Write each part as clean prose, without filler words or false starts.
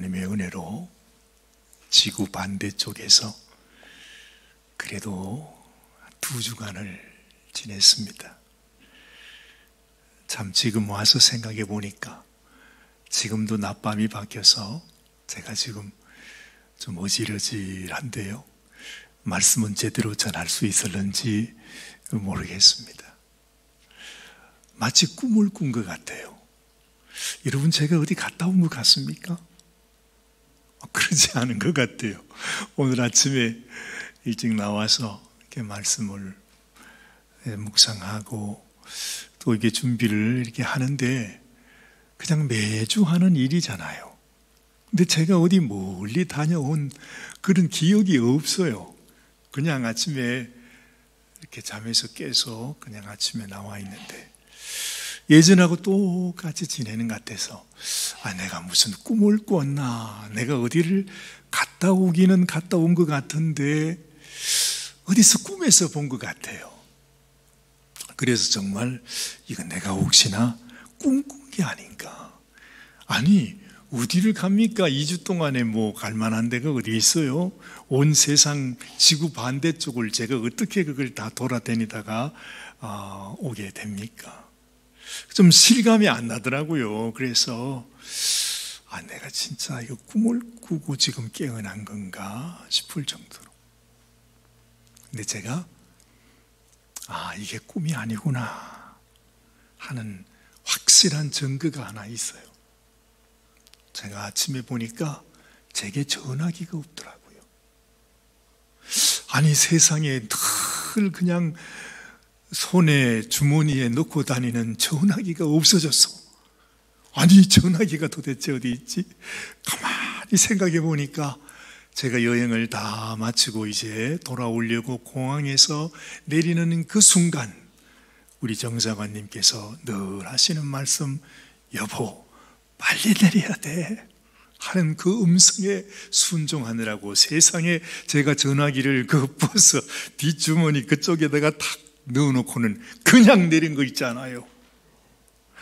하나님의 은혜로 지구 반대쪽에서 그래도 2주간을 지냈습니다. 참 지금 와서 생각해 보니까 지금도 낮밤이 바뀌어서 제가 지금 좀 어질어질한데요, 말씀은 제대로 전할 수 있을는지 모르겠습니다. 마치 꿈을 꾼 것 같아요. 여러분, 제가 어디 갔다 온 것 같습니까? 그러지 않은 것 같아요. 오늘 아침에 일찍 나와서 이렇게 말씀을 묵상하고 또 이게 준비를 이렇게 하는데 그냥 매주 하는 일이잖아요. 근데 제가 어디 멀리 다녀온 그런 기억이 없어요. 그냥 아침에 이렇게 잠에서 깨서 그냥 아침에 나와 있는데 예전하고 똑같이 지내는 것 같아서 내가 무슨 꿈을 꿨나, 내가 어디를 갔다 오기는 갔다 온 것 같은데 어디서 꿈에서 본 것 같아요. 그래서 정말 이거 내가 혹시나 꿈꾼 게 아닌가. 아니, 어디를 갑니까? 2주 동안에 뭐 갈 만한 데가 어디 있어요? 온 세상 지구 반대쪽을 제가 어떻게 그걸 다 돌아다니다가 오게 됩니까? 좀 실감이 안 나더라고요. 그래서 내가 진짜 이거 꿈을 꾸고 지금 깨어난 건가 싶을 정도로. 근데 제가 이게 꿈이 아니구나 하는 확실한 증거가 하나 있어요. 제가 아침에 보니까 제게 전화기가 없더라고요. 아니, 세상에 늘 그냥 손에 주머니에 넣고 다니는 전화기가 없어졌어. 아니, 전화기가 도대체 어디 있지? 가만히 생각해 보니까 제가 여행을 다 마치고 이제 돌아오려고 공항에서 내리는 그 순간 우리 정사관님께서 늘 하시는 말씀, 여보 빨리 내려야 돼 하는 그 음성에 순종하느라고 세상에 제가 전화기를 그 버스 뒷주머니 그쪽에다가 탁 넣어놓고는 그냥 내린 거 있잖아요.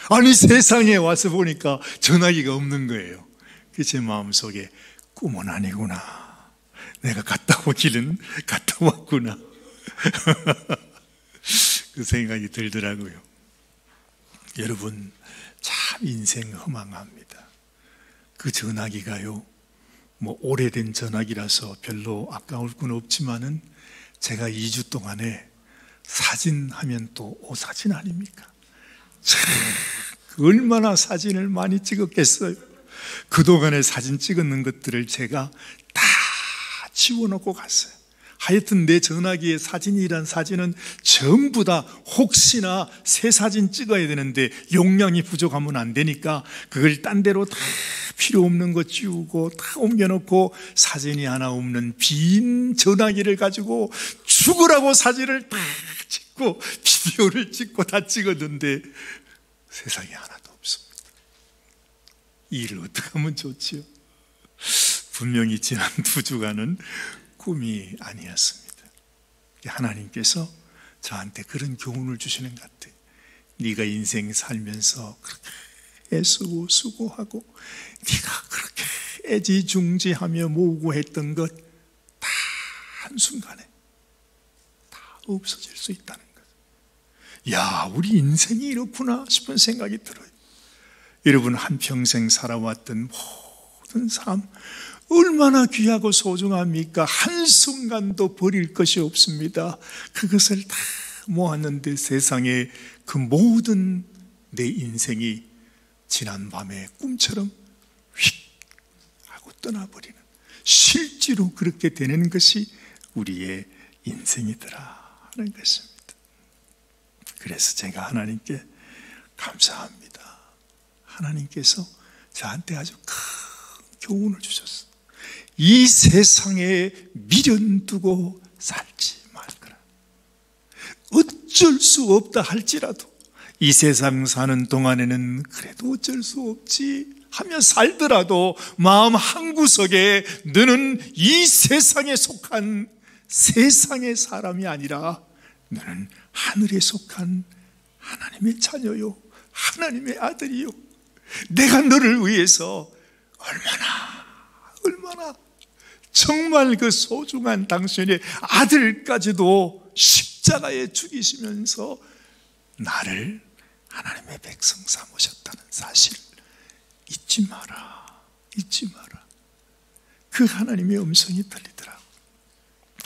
아니, 세상에 와서 보니까 전화기가 없는 거예요. 그래서 제 마음속에 꿈은 아니구나, 내가 갔다 오기는 갔다 왔구나 그 생각이 들더라고요. 여러분, 참 인생 허망합니다. 그 전화기가요, 뭐 오래된 전화기라서 별로 아까울 건 없지만은 제가 2주 동안에 사진하면 또 오사진 아닙니까? 참 얼마나 사진을 많이 찍었겠어요. 그동안에 사진 찍었는 것들을 제가 다 지워놓고 갔어요. 하여튼 내 전화기에 사진이란 사진은 전부 다 혹시나 새 사진 찍어야 되는데 용량이 부족하면 안 되니까 그걸 딴 데로 다 필요 없는 거 지우고 다 옮겨놓고 사진이 하나 없는 빈 전화기를 가지고 죽으라고 사진을 다 찍고 비디오를 찍고 다 찍었는데 세상에 하나도 없습니다. 이 일을 어떻게 하면 좋지요? 분명히 지난 2주간은 꿈이 아니었습니다. 하나님께서 저한테 그런 교훈을 주시는 것 같아요. 네가 인생 살면서 그렇게 애쓰고 수고하고 네가 그렇게 애지중지하며 모으고 했던 것 다 한순간에 다 없어질 수 있다는 것. 야, 우리 인생이 이렇구나 싶은 생각이 들어요. 여러분, 한평생 살아왔던 모든 삶 얼마나 귀하고 소중합니까? 한순간도 버릴 것이 없습니다. 그것을 다 모았는데 세상에 그 모든 내 인생이 지난 밤의 꿈처럼 휙 하고 떠나버리는, 실제로 그렇게 되는 것이 우리의 인생이더라 하는 것입니다. 그래서 제가 하나님께 감사합니다. 하나님께서 저한테 아주 큰 교훈을 주셨어요. 이 세상에 미련 두고 살지 말거라. 어쩔 수 없다 할지라도 이 세상 사는 동안에는 그래도 어쩔 수 없지 하며 살더라도 마음 한구석에 너는 이 세상에 속한 세상의 사람이 아니라 너는 하늘에 속한 하나님의 자녀요, 하나님의 아들이요. 내가 너를 위해서 얼마나 얼마나 정말 그 소중한 당신의 아들까지도 십자가에 죽이시면서 나를 하나님의 백성 삼으셨다는 사실을 잊지 마라. 잊지 마라. 그 하나님의 음성이 들리더라.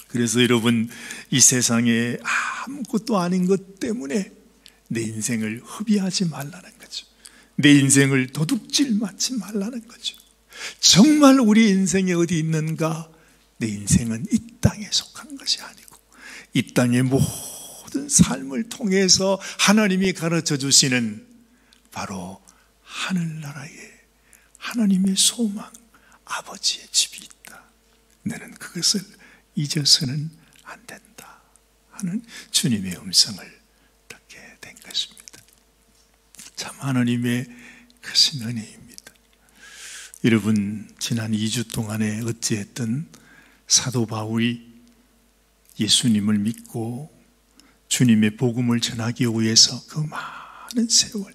그래서 여러분, 이 세상에 아무것도 아닌 것 때문에 내 인생을 허비하지 말라는 거죠. 내 인생을 도둑질 맞지 말라는 거죠. 정말 우리 인생이 어디 있는가? 내 인생은 이 땅에 속한 것이 아니고 이 땅의 모든 삶을 통해서 하나님이 가르쳐 주시는 바로 하늘나라에 하나님의 소망, 아버지의 집이 있다. 너는 그것을 잊어서는 안 된다 하는 주님의 음성을 듣게 된 것입니다. 참 하나님의 크신 은혜입니다. 여러분, 지난 2주 동안에 어찌했든 사도 바울이 예수님을 믿고 주님의 복음을 전하기 위해서 그 많은 세월,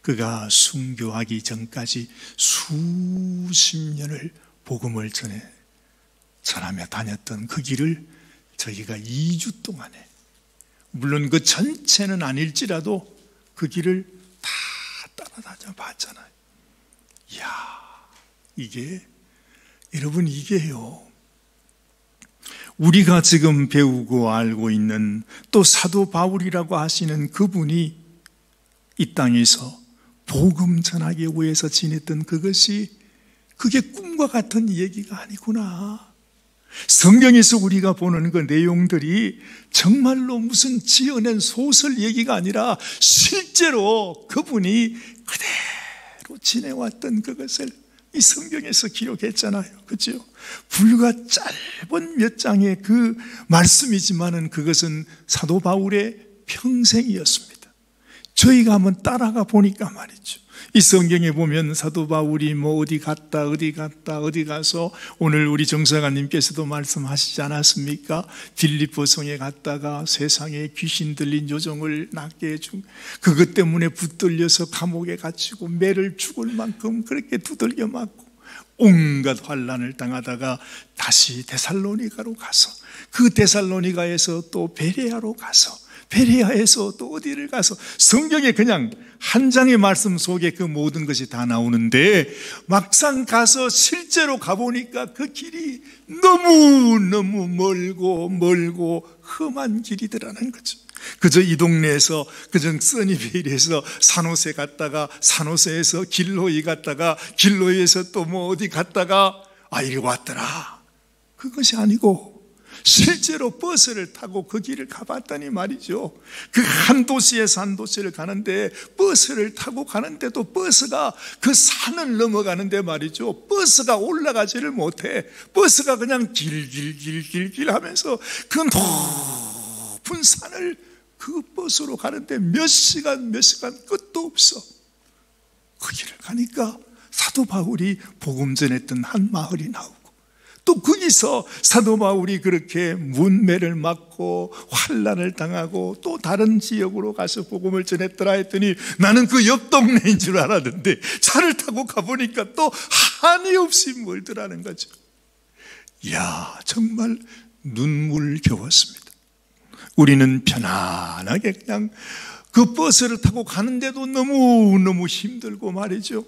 그가 순교하기 전까지 수십 년을 복음을 전하며 다녔던 그 길을 저희가 2주 동안에, 물론 그 전체는 아닐지라도 그 길을 다 따라다녀 봤잖아요. 이야, 여러분, 이게요, 우리가 지금 배우고 알고 있는 또 사도 바울이라고 하시는 그분이 이 땅에서 복음 전하기 위해서 지냈던 그게 꿈과 같은 얘기가 아니구나. 성경에서 우리가 보는 그 내용들이 정말로 무슨 지어낸 소설 얘기가 아니라 실제로 그분이 그대로 지내왔던 그것을 이 성경에서 기록했잖아요. 그렇죠? 불과 짧은 몇 장의 그 말씀이지만은 그것은 사도 바울의 평생이었습니다. 저희가 한번 따라가 보니까 말이죠, 이 성경에 보면 사도 바울이 어디 가서 오늘 우리 정사관님께서도 말씀하시지 않았습니까? 빌립보 성에 갔다가 세상에 귀신 들린 요정을 낳게 해준, 그것 때문에 붙들려서 감옥에 갇히고 매를 죽을 만큼 그렇게 두들겨 맞고 온갖 환난을 당하다가 다시 데살로니가로 가서, 그 데살로니가에서 또 베레아로 가서, 베레아에서 또 어디를 가서, 성경에 그냥 한 장의 말씀 속에 그 모든 것이 다 나오는데 막상 가서 실제로 가보니까 그 길이 너무너무 멀고 험한 길이더라는 거죠. 그저 이 동네에서, 그저 써니베일에서 산호세 갔다가 산호세에서 길로이 갔다가 길로이에서 또 어디 갔다가 이리 왔더라, 그것이 아니고 실제로 버스를 타고 그 길을 가봤더니 말이죠, 그 한 도시에서 한 도시를 가는데 버스를 타고 가는데도 버스가 그 산을 넘어가는데 말이죠, 버스가 올라가지를 못해. 버스가 그냥 길 하면서 그 높은 산을 그 버스로 가는데 몇 시간 끝도 없어. 그 길을 가니까 사도 바울이 복음 전했던 한 마을이 나오고, 또 거기서 사도 바울이 그렇게 문매를 맞고 환난을 당하고 또 다른 지역으로 가서 복음을 전했더라 했더니 나는 그 옆 동네인 줄 알았는데 차를 타고 가보니까 또 한이 없이 멀더라는 거죠. 이야, 정말 눈물겨웠습니다. 우리는 편안하게 그냥 그 버스를 타고 가는데도 너무너무 힘들고 말이죠.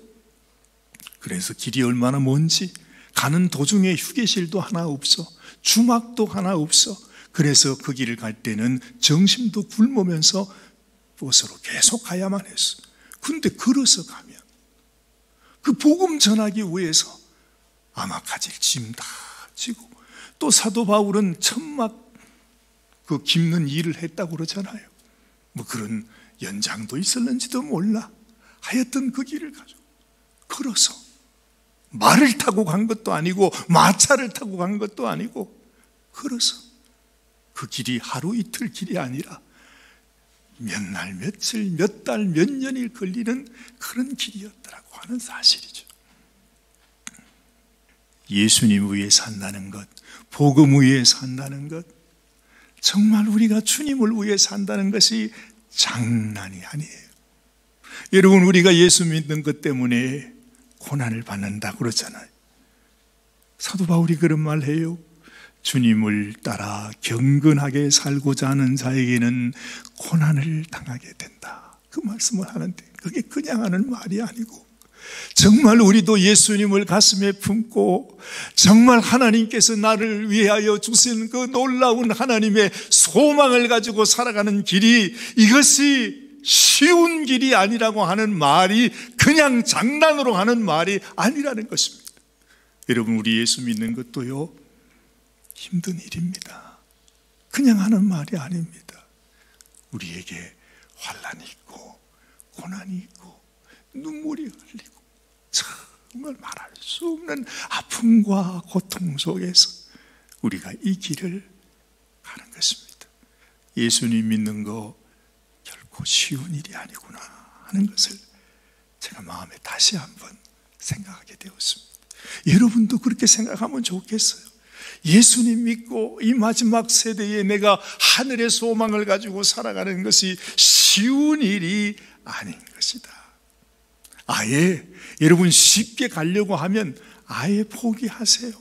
그래서 길이 얼마나 먼지, 가는 도중에 휴게실도 하나 없어, 주막도 하나 없어. 그래서 그 길을 갈 때는 정신도 굶으면서 버스로 계속 가야만 했어. 근데 걸어서 가면 그 복음 전하기 위해서 아마 가질 짐 다 지고, 또 사도 바울은 천막 그 깁는 일을 했다고 그러잖아요. 그런 연장도 있었는지도 몰라. 하여튼 그 길을 가지고 걸어서, 말을 타고 간 것도 아니고 마차를 타고 간 것도 아니고 걸어서, 그 길이 하루 이틀 길이 아니라 몇 날 며칠 몇 달 몇 년이 걸리는 그런 길이었더라고 하는 사실이죠. 예수님 위에 산다는 것, 복음 위에 산다는 것, 정말 우리가 주님을 위해 산다는 것이 장난이 아니에요. 여러분, 우리가 예수 믿는 것 때문에 고난을 받는다 그러잖아요. 사도 바울이 그런 말 해요. 주님을 따라 경건하게 살고자 하는 자에게는 고난을 당하게 된다. 그 말씀을 하는데 그게 그냥 하는 말이 아니고 정말 우리도 예수님을 가슴에 품고 정말 하나님께서 나를 위하여 주신 그 놀라운 하나님의 소망을 가지고 살아가는 길이 이것이 쉬운 길이 아니라고 하는 말이 그냥 장난으로 하는 말이 아니라는 것입니다. 여러분, 우리 예수 믿는 것도요, 힘든 일입니다. 그냥 하는 말이 아닙니다. 우리에게 환난이 있고 고난이 있고 눈물이 흘리고 정말 말할 수 없는 아픔과 고통 속에서 우리가 이 길을 가는 것입니다. 예수님 믿는 거 결코 쉬운 일이 아니구나 하는 것을 제가 마음에 다시 한번 생각하게 되었습니다. 여러분도 그렇게 생각하면 좋겠어요. 예수님 믿고 이 마지막 세대에 내가 하늘의 소망을 가지고 살아가는 것이 쉬운 일이 아닌 것이다. 아예 여러분 쉽게 가려고 하면 아예 포기하세요.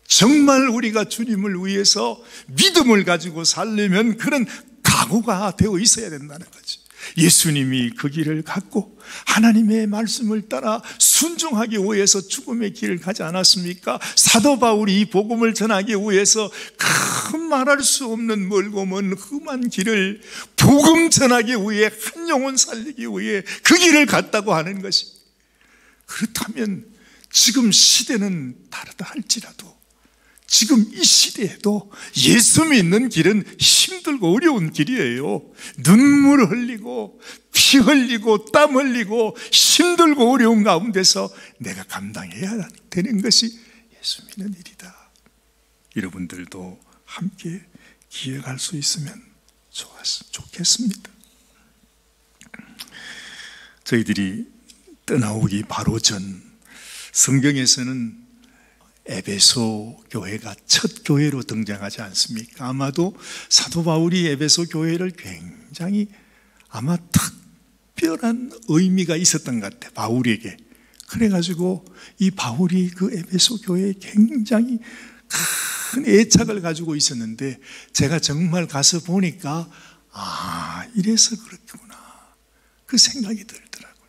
정말 우리가 주님을 위해서 믿음을 가지고 살려면 그런 각오가 되어 있어야 된다는 거지. 예수님이 그 길을 갔고 하나님의 말씀을 따라 순종하기 위해서 죽음의 길을 가지 않았습니까? 사도 바울이 이 복음을 전하기 위해서 큰 말할 수 없는 멀고 먼 험한 길을 복음 전하기 위해 한 영혼 살리기 위해 그 길을 갔다고 하는 것이, 그렇다면 지금 시대는 다르다 할지라도 지금 이 시대에도 예수 믿는 길은 힘들고 어려운 길이에요. 눈물 흘리고 피 흘리고 땀 흘리고 힘들고 어려운 가운데서 내가 감당해야 되는 것이 예수 믿는 일이다. 여러분들도 함께 기억할 수 있으면 좋겠습니다. 저희들이 떠나오기 바로 전 성경에서는 에베소 교회가 첫 교회로 등장하지 않습니까? 아마도 사도 바울이 에베소 교회를 굉장히 아마 특별한 의미가 있었던 것 같아요, 바울에게. 그래가지고 이 바울이 그 에베소 교회에 굉장히 큰 애착을 가지고 있었는데 제가 정말 가서 보니까 이래서 그렇구나 그 생각이 들더라고요.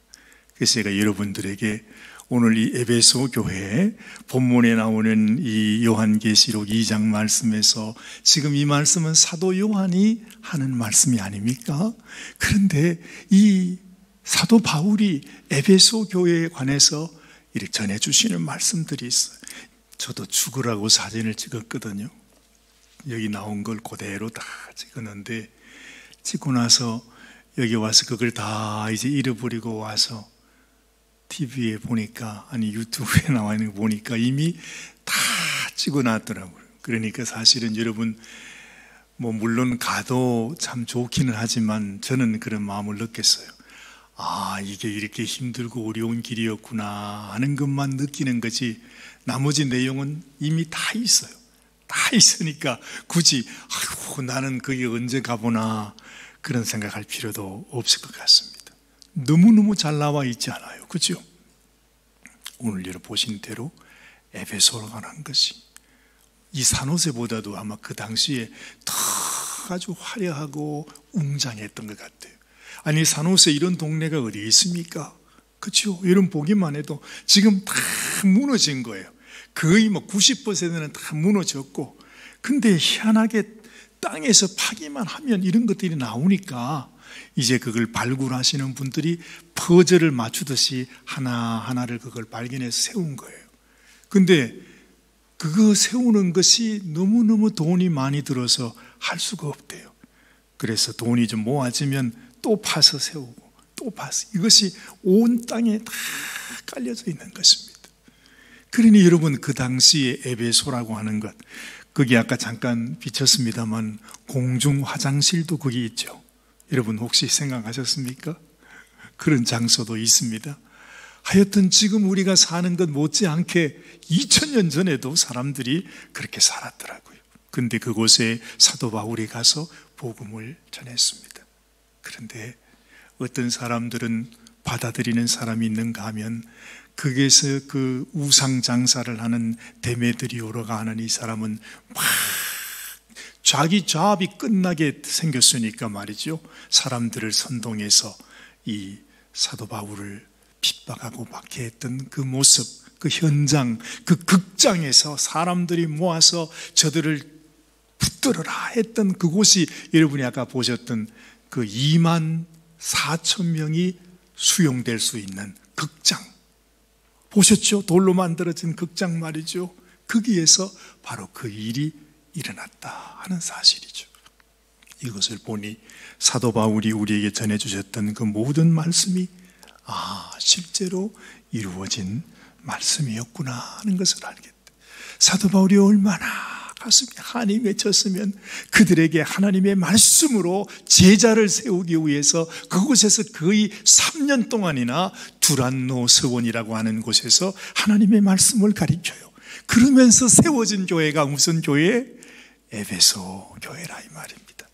그래서 제가 여러분들에게 오늘 이 에베소 교회 본문에 나오는 이 요한계시록 2장 말씀에서 지금 이 말씀은 사도 요한이 하는 말씀이 아닙니까? 그런데 이 사도 바울이 에베소 교회에 관해서 이렇게 전해주시는 말씀들이 있어요. 저도 죽으라고 사진을 찍었거든요. 여기 나온 걸 그대로 다 찍었는데 찍고 나서 여기 와서 그걸 다 이제 잃어버리고 와서 TV에 보니까, 아니 유튜브에 나와 있는 거 보니까 이미 다 찍어놨더라고요. 그러니까 사실은 여러분 물론 가도 참 좋기는 하지만 저는 그런 마음을 느꼈어요. 이게 이렇게 힘들고 어려운 길이었구나 하는 것만 느끼는 거지 나머지 내용은 이미 다 있어요. 다 있으니까 굳이 나는 거기 언제 가보나 그런 생각할 필요도 없을 것 같습니다. 너무너무 잘 나와 있지 않아요, 그렇죠? 오늘 여러분 보신 대로 에베소로 가는 것이 이 산호세보다도 아마 그 당시에 더 아주 화려하고 웅장했던 것 같아요. 아니 산호세 이런 동네가 어디 있습니까? 그렇죠? 여러분 보기만 해도 지금 다 무너진 거예요. 거의 90%는 다 무너졌고, 근데 희한하게 땅에서 파기만 하면 이런 것들이 나오니까 이제 그걸 발굴하시는 분들이 퍼즐을 맞추듯이 하나하나를 그걸 발견해서 세운 거예요. 근데 그거 세우는 것이 너무너무 돈이 많이 들어서 할 수가 없대요. 그래서 돈이 좀 모아지면 또 파서 세우고 또 파서, 이것이 온 땅에 다 깔려져 있는 것입니다. 그러니 여러분 그 당시에 에베소라고 하는 것, 거기 아까 잠깐 비쳤습니다만 공중 화장실도 거기 있죠. 여러분 혹시 생각하셨습니까? 그런 장소도 있습니다. 하여튼 지금 우리가 사는 것 못지않게 2000년 전에도 사람들이 그렇게 살았더라고요. 근데 그곳에 사도 바울이 가서 복음을 전했습니다. 그런데 어떤 사람들은 받아들이는 사람이 있는가 하면 거기에서 그 우상 장사를 하는 데메드리오라가 하는 이 사람은 막 자기 잡이 끝나게 생겼으니까 말이죠. 사람들을 선동해서 이 사도 바울을 핍박하고 박해했던 그 모습, 그 현장, 그 극장에서 사람들이 모아서 저들을 붙들어라 했던 그곳이 여러분이 아까 보셨던 그 2만 4천 명이 수용될 수 있는 극장 보셨죠? 돌로 만들어진 극장 말이죠. 거기에서 바로 그 일이 일어났다 하는 사실이죠. 이것을 보니 사도 바울이 우리에게 전해주셨던 그 모든 말씀이 실제로 이루어진 말씀이었구나 하는 것을 알겠다. 사도 바울이 얼마나 가슴이 한이 맺혔으면 그들에게 하나님의 말씀으로 제자를 세우기 위해서 그곳에서 거의 3년 동안이나 두란노 서원이라고 하는 곳에서 하나님의 말씀을 가르쳐요. 그러면서 세워진 교회가 무슨 교회? 에베소 교회라 이 말입니다.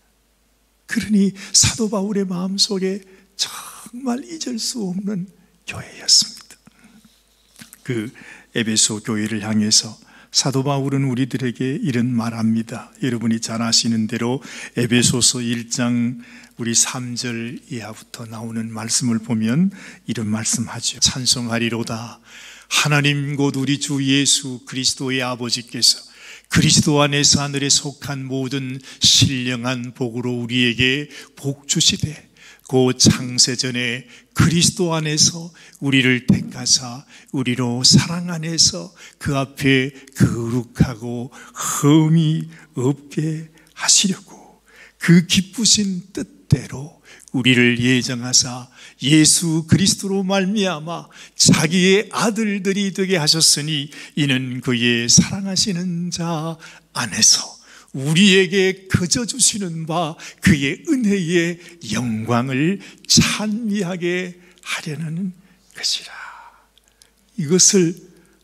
그러니 사도 바울의 마음속에 정말 잊을 수 없는 교회였습니다. 그 에베소 교회를 향해서 사도 바울은 우리들에게 이런 말합니다. 여러분이 잘 아시는 대로 에베소서 1장 우리 3절 이하부터 나오는 말씀을 보면 이런 말씀하죠. 찬송하리로다 하나님 곧 우리 주 예수 그리스도의 아버지께서 그리스도 안에서 하늘에 속한 모든 신령한 복으로 우리에게 복 주시되 그 창세전에 그리스도 안에서 우리를 택하사 우리로 사랑 안에서 그 앞에 거룩하고 흠이 없게 하시려고 그 기쁘신 뜻대로 우리를 예정하사 예수 그리스도로 말미암아 자기의 아들들이 되게 하셨으니 이는 그의 사랑하시는 자 안에서 우리에게 거저 주시는 바 그의 은혜의 영광을 찬미하게 하려는 것이라. 이것을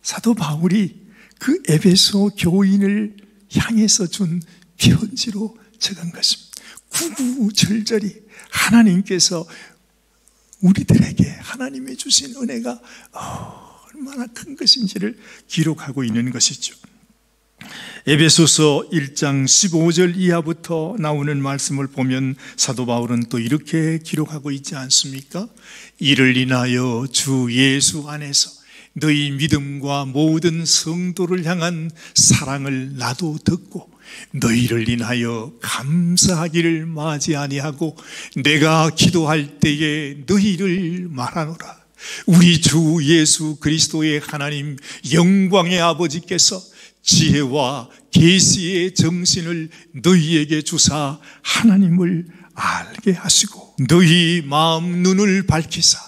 사도 바울이 그 에베소 교인을 향해서 준 편지로 적은 것입니다. 구구절절히 하나님께서 우리들에게 하나님이 주신 은혜가 얼마나 큰 것인지를 기록하고 있는 것이죠. 에베소서 1장 15절 이하부터 나오는 말씀을 보면 사도 바울은 또 이렇게 기록하고 있지 않습니까? 이를 인하여 주 예수 안에서 너희 믿음과 모든 성도를 향한 사랑을 나도 듣고 너희를 인하여 감사하기를 마지 아니하고 내가 기도할 때에 너희를 말하노라. 우리 주 예수 그리스도의 하나님 영광의 아버지께서 지혜와 계시의 정신을 너희에게 주사 하나님을 알게 하시고 너희 마음 눈을 밝히사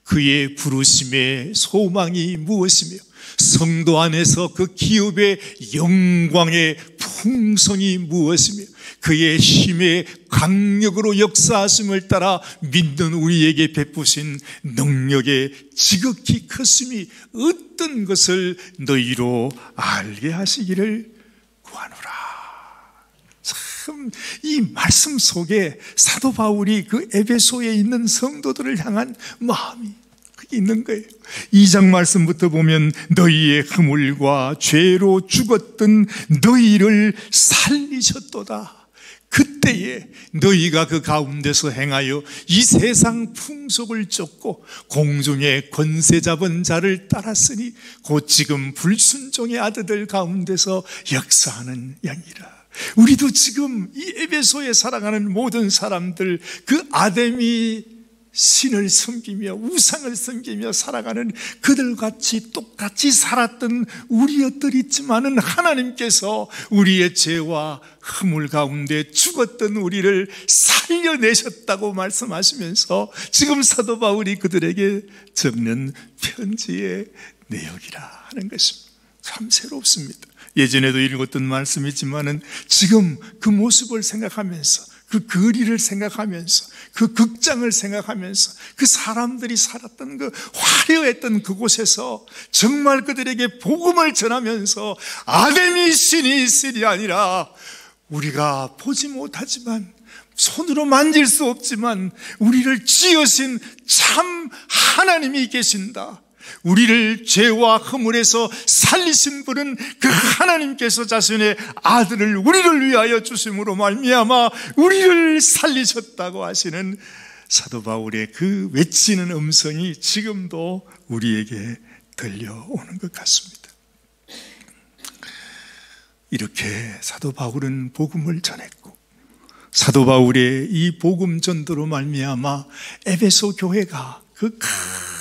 그의 부르심의 소망이 무엇이며 성도 안에서 그 기업의 영광의 풍성이 무엇이며 그의 힘의 강력으로 역사하심을 따라 믿는 우리에게 베푸신 능력의 지극히 크심이 어떤 것을 너희로 알게 하시기를 구하노라. 참 이 말씀 속에 사도 바울이 그 에베소에 있는 성도들을 향한 마음이 있는 거예요. 2장 말씀부터 보면 너희의 허물과 죄로 죽었던 너희를 살리셨도다. 그때에 너희가 그 가운데서 행하여 이 세상 풍속을 쫓고 공중의 권세 잡은 자를 따랐으니 곧 지금 불순종의 아들들 가운데서 역사하는 양이라. 우리도 지금 이 에베소에 살아가는 모든 사람들 그 아담이 신을 섬기며 우상을 섬기며 살아가는 그들같이 똑같이 살았던 우리들 있지만은 하나님께서 우리의 죄와 허물 가운데 죽었던 우리를 살려내셨다고 말씀하시면서 지금 사도 바울이 그들에게 적는 편지의 내용이라 하는 것입니다. 참 새롭습니다. 예전에도 읽었던 말씀이지만은 지금 그 모습을 생각하면서 그 거리를 생각하면서 그 극장을 생각하면서 그 사람들이 살았던 그 화려했던 그곳에서 정말 그들에게 복음을 전하면서 아담이 신이 아니라 우리가 보지 못하지만 손으로 만질 수 없지만 우리를 지으신 참 하나님이 계신다. 우리를 죄와 허물에서 살리신 분은 그 하나님께서 자신의 아들을 우리를 위하여 주심으로 말미암아 우리를 살리셨다고 하시는 사도 바울의 그 외치는 음성이 지금도 우리에게 들려오는 것 같습니다. 이렇게 사도 바울은 복음을 전했고, 사도 바울의 이 복음 전도로 말미암아 에베소 교회가, 그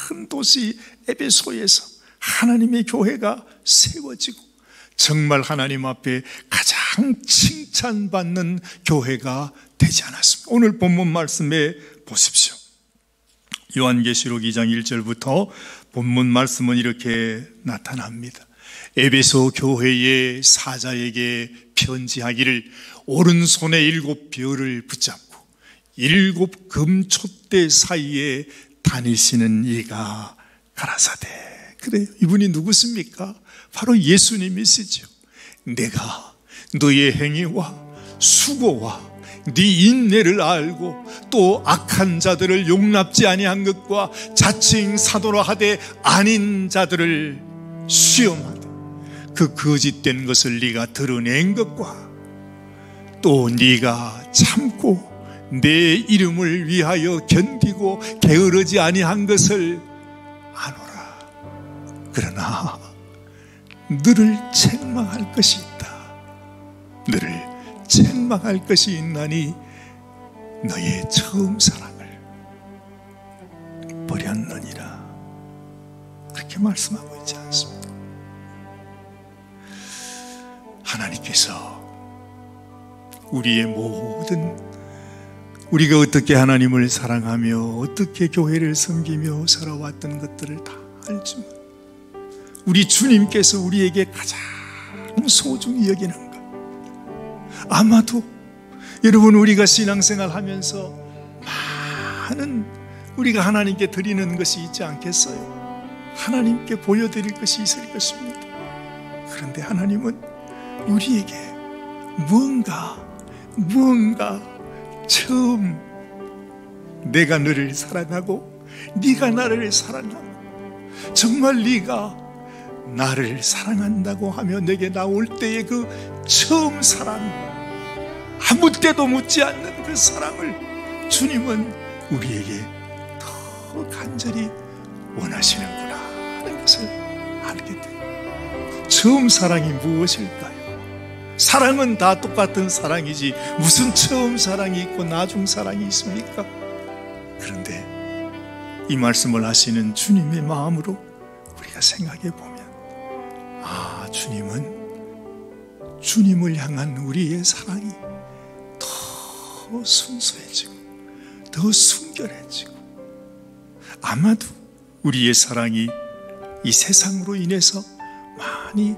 큰 도시 에베소에서 하나님의 교회가 세워지고 정말 하나님 앞에 가장 칭찬받는 교회가 되지 않았습니다. 오늘 본문 말씀에 보십시오. 요한계시록 2장 1절부터 본문 말씀은 이렇게 나타납니다. 에베소 교회의 사자에게 편지하기를 오른손에 7 별을 붙잡고 7 금촛대 사이에 다니시는 이가 가라사대. 그래요. 이분이 누구십니까? 바로 예수님이시죠. 내가 너의 행위와 수고와 네 인내를 알고 또 악한 자들을 용납지 아니한 것과 자칭 사도라 하되 아닌 자들을 시험하되 그 거짓된 것을 네가 드러낸 것과 또 네가 참고 내 이름을 위하여 견디고 게으르지 아니한 것을 아노라. 그러나 너를 책망할 것이 있다. 너를 책망할 것이 있나니 너의 처음 사랑을 버렸느니라. 그렇게 말씀하고 있지 않습니다. 하나님께서 우리의 모든, 우리가 어떻게 하나님을 사랑하며 어떻게 교회를 섬기며 살아왔던 것들을 다 알지만 우리 주님께서 우리에게 가장 소중히 여기는 것, 아마도 여러분 우리가 신앙생활 하면서 많은 우리가 하나님께 드리는 것이 있지 않겠어요? 하나님께 보여드릴 것이 있을 것입니다. 그런데 하나님은 우리에게 무언가 처음 내가 너를 사랑하고 네가 나를 사랑하고 정말 네가 나를 사랑한다고 하며 내게 나올 때의 그 처음 사랑, 아무 때도 묻지 않는 그 사랑을 주님은 우리에게 더 간절히 원하시는구나 하는 것을 알게 돼요. 처음 사랑이 무엇일까요? 사랑은 다 똑같은 사랑이지 무슨 처음 사랑이 있고 나중 사랑이 있습니까? 그런데 이 말씀을 하시는 주님의 마음으로 우리가 생각해 보면, 주님은 주님을 향한 우리의 사랑이 더 순수해지고 더 순결해지고, 아마도 우리의 사랑이 이 세상으로 인해서 많이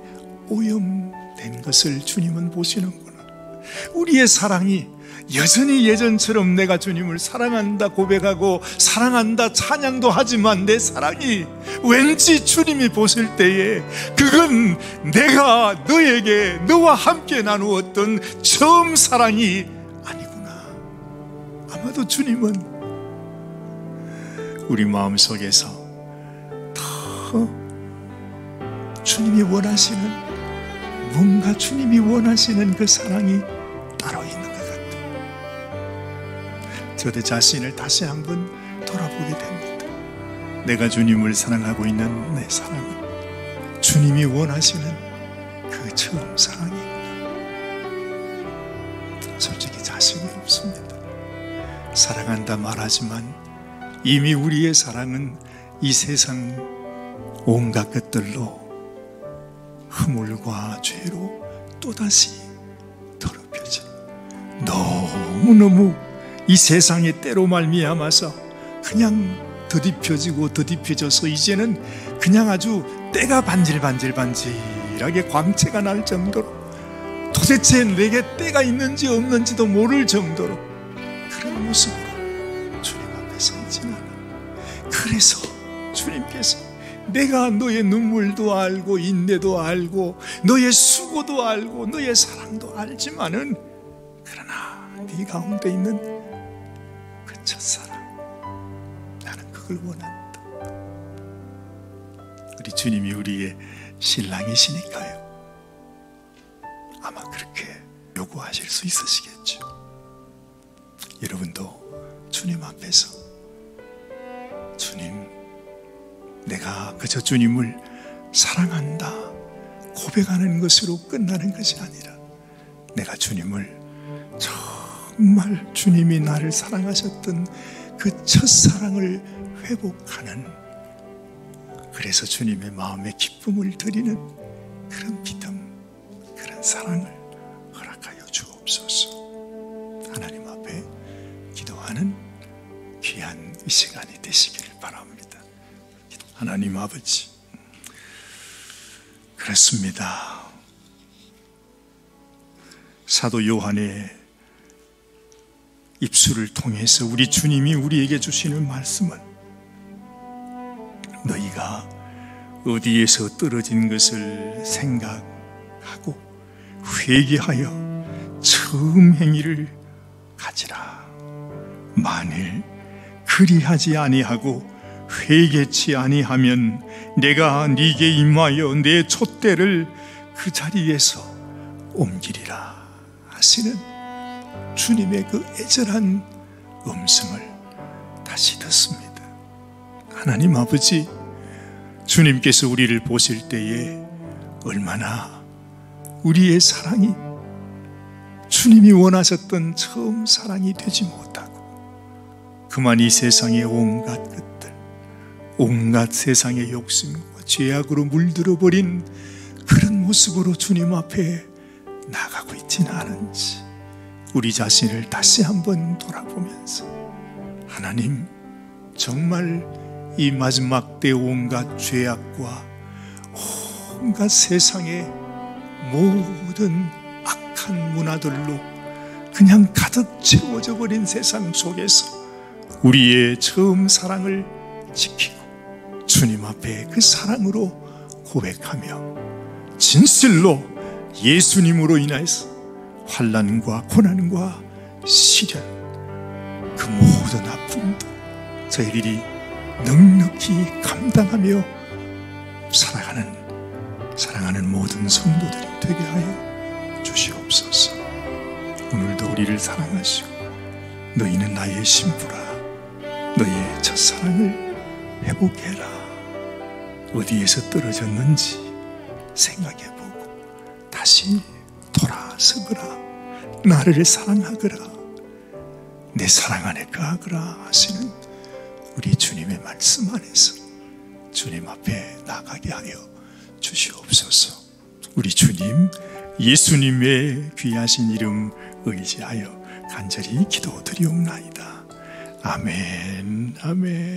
오염된 것을 주님은 보시는구나. 우리의 사랑이 여전히 예전처럼 내가 주님을 사랑한다 고백하고 사랑한다 찬양도 하지만 내 사랑이 왠지 주님이 보실 때에 그건 내가 너에게 너와 함께 나누었던 처음 사랑이 아니구나. 아마도 주님은 우리 마음속에서 더 주님이 원하시는, 뭔가 주님이 원하시는 그 사랑이 따로 있는 것 같아요. 저도 자신을 다시 한번 돌아보게 됩니다. 내가 주님을 사랑하고 있는 내 사랑은 주님이 원하시는 그 처음 사랑이구나. 솔직히 자신이 없습니다. 사랑한다 말하지만 이미 우리의 사랑은 이 세상 온갖 것들로 허물과 죄로 또다시 더럽혀진, 너무너무 이 세상의 때로 말미암아서 그냥 더딥혀져서 이제는 그냥 아주 때가 반질반질하게 광채가 날 정도로, 도대체 내게 때가 있는지 없는지도 모를 정도로 그런 모습으로 주님 앞에 서 있지는 않아. 그래서 주님께서 내가 너의 눈물도 알고 인내도 알고 너의 수고도 알고 너의 사랑도 알지만은, 그러나 네 가운데 있는 그 첫사랑, 나는 그걸 원한다. 우리 주님이 우리의 신랑이시니까요, 아마 그렇게 요구하실 수 있으시겠죠. 여러분도 주님 앞에서, 주님, 내가 그저 주님을 사랑한다 고백하는 것으로 끝나는 것이 아니라, 내가 주님을 정말 주님이 나를 사랑하셨던 그 첫사랑을 회복하는, 그래서 주님의 마음에 기쁨을 드리는 그런 믿음, 그런 사랑을 허락하여 주옵소서. 하나님 앞에 기도하는 귀한 이 시간이 되시기를 바랍니다. 하나님 아버지, 그렇습니다. 사도 요한의 입술을 통해서 우리 주님이 우리에게 주시는 말씀은, 너희가 어디에서 떨어진 것을 생각하고 회개하여 처음 행위를 가지라. 만일 그리하지 아니하고 회개치 아니하면 내가 네게 임하여 내 촛대를 그 자리에서 옮기리라 하시는 주님의 그 애절한 음성을 다시 듣습니다. 하나님 아버지, 주님께서 우리를 보실 때에 얼마나 우리의 사랑이 주님이 원하셨던 처음 사랑이 되지 못하고, 그만 이 세상의 온갖 것들, 온갖 세상의 욕심과 죄악으로 물들어 버린 그런 모습으로 주님 앞에 나가고 있지는 않은지, 우리 자신을 다시 한번 돌아보면서, 하나님, 정말 이 마지막 때 온갖 죄악과 온갖 세상의 모든 악한 문화들로 그냥 가득 채워져 버린 세상 속에서 우리의 처음 사랑을 지키고 주님 앞에 그 사랑으로 고백하며, 진실로 예수님으로 인하여서 환난과 고난과 시련, 그 모든 아픔도 저희들이 넉넉히 감당하며 사랑하는 모든 성도들이 되게 하여 주시옵소서. 오늘도 우리를 사랑하시고, 너희는 나의 신부라, 너의 첫사랑을 회복해라, 어디에서 떨어졌는지 생각해보고 다시 돌아서거라, 나를 사랑하거라, 내 사랑 안에 거하거라 하시는 우리 주님의 말씀 안에서 주님 앞에 나가게 하여 주시옵소서. 우리 주님 예수님의 귀하신 이름 의지하여 간절히 기도드리옵나이다. 아멘, 아멘.